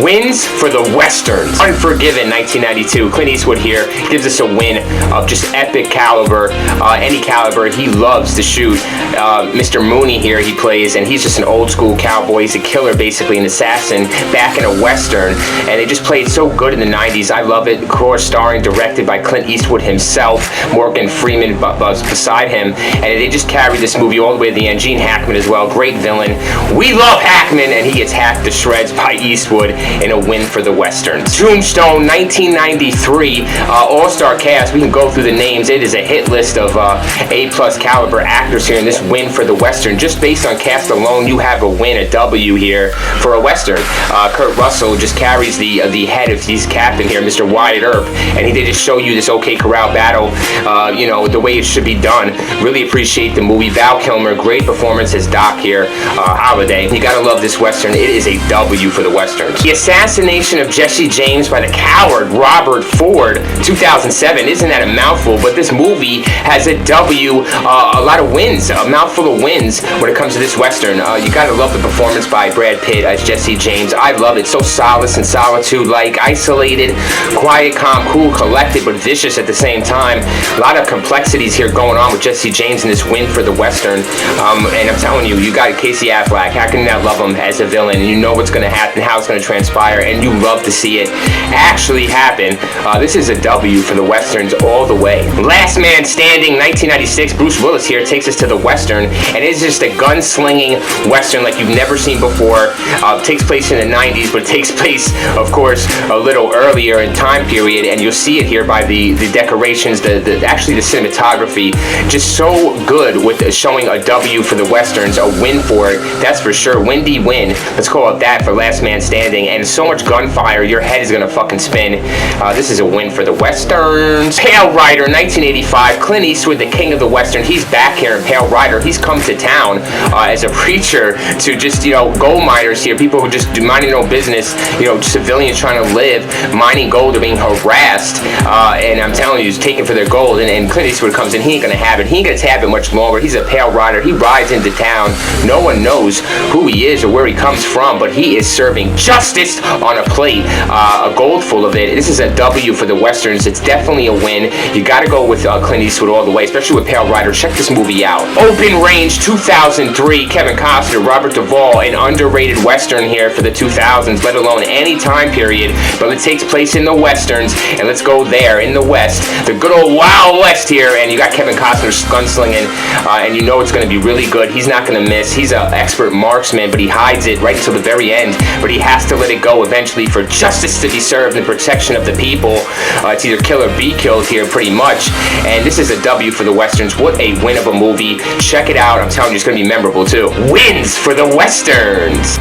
Wins for the Westerns. Unforgiven, 1992. Clint Eastwood here gives us a win of just epic caliber, any caliber. He loves to shoot. Mr. Mooney here he plays, and he's just an old school cowboy. He's a killer, basically an assassin, back in a Western, and they just played so good in the 90s. I love it. Of course, starring, directed by Clint Eastwood himself, Morgan Freeman beside him, and they just carried this movie all the way to the end. Gene Hackman as well, great villain. We love Hackman, and he gets hacked to shreds by Eastwood in a win for the Westerns. Tombstone, 1993, all-star cast. We can go through the names. It is a hit list of A-plus caliber actors here in this win for the Western. Just based on cast alone, you have a win, a W here for a Western. Kurt Russell just carries the head of his captain here, Mr. Wyatt Earp, and they just show you this OK Corral battle, the way it should be done. Really appreciate the movie. Val Kilmer, great performance as Doc here. Holiday, you gotta love this Western. It is a W for the Westerns. The assassination of Jesse James by the coward Robert Ford, 2007. Isn't that a mouthful? But this movie has a W, a lot of wins, a mouthful of wins when it comes to this Western. You gotta love the performance by Brad Pitt as Jesse James. I love it. So solace and solitude-like, isolated, quiet, calm, cool, collected, but vicious at the same time. A lot of complexities here going on with Jesse James in this win for the Western. And I'm telling you, you got Casey Affleck. How can you not love him as a villain? You know what's going to happen, how it's going to transpire, and you love to see it actually happen. This is a W for the Westerns all the way. Last Man Standing, 1996. Bruce Willis here takes us to the Western, and it's just a gunslinging Western like you've never seen before. Takes place in the 90s, but it takes place, of course, a little earlier in time period, and you'll see it here by the decorations, actually the cinematography, just so good with showing a W for the Westerns, a win for it, that's for sure. Windy win, let's call it that for Last Man Standing, and so much gunfire, your head is gonna fucking spin. This is a win for the Westerns. Pale Rider, 1985, Clint Eastwood, the king of the Western, he's back here in Pale Rider. He's come to town as a preacher to just, gold miners here, people who just do minding their own business, civilians trying to live, mining gold, are being harassed, and I'm telling you, he's taken for their gold, and Clint Eastwood comes in, he ain't gonna have it. He ain't gonna have it much longer. He's a Pale Rider. He rides into town. No one knows who he is or where he comes from, but he is serving justice on a plate, a gold full of it. This is a W for the Westerns. It's definitely a win. You gotta go with Clint Eastwood all the way, especially with Pale Rider. Check this movie out. Open Range, 2003, Kevin Costner, Robert Duvall, an underrated Western here for the 2000s, let alone any time period, but it takes place in the Westerns, and let's go there in the West, the good old Wild West here, and you got Kevin Costner gunslinging, and you know it's going to be really good. He's not going to miss. He's an expert marksman, but he hides it right until the very end, but he has to let it go eventually for justice to be served and protection of the people. It's either kill or be killed here, pretty much, and this is a W for the Westerns. What a win of a movie. Check it out. I'm telling you, it's going to be memorable too. Wins for the Westerns.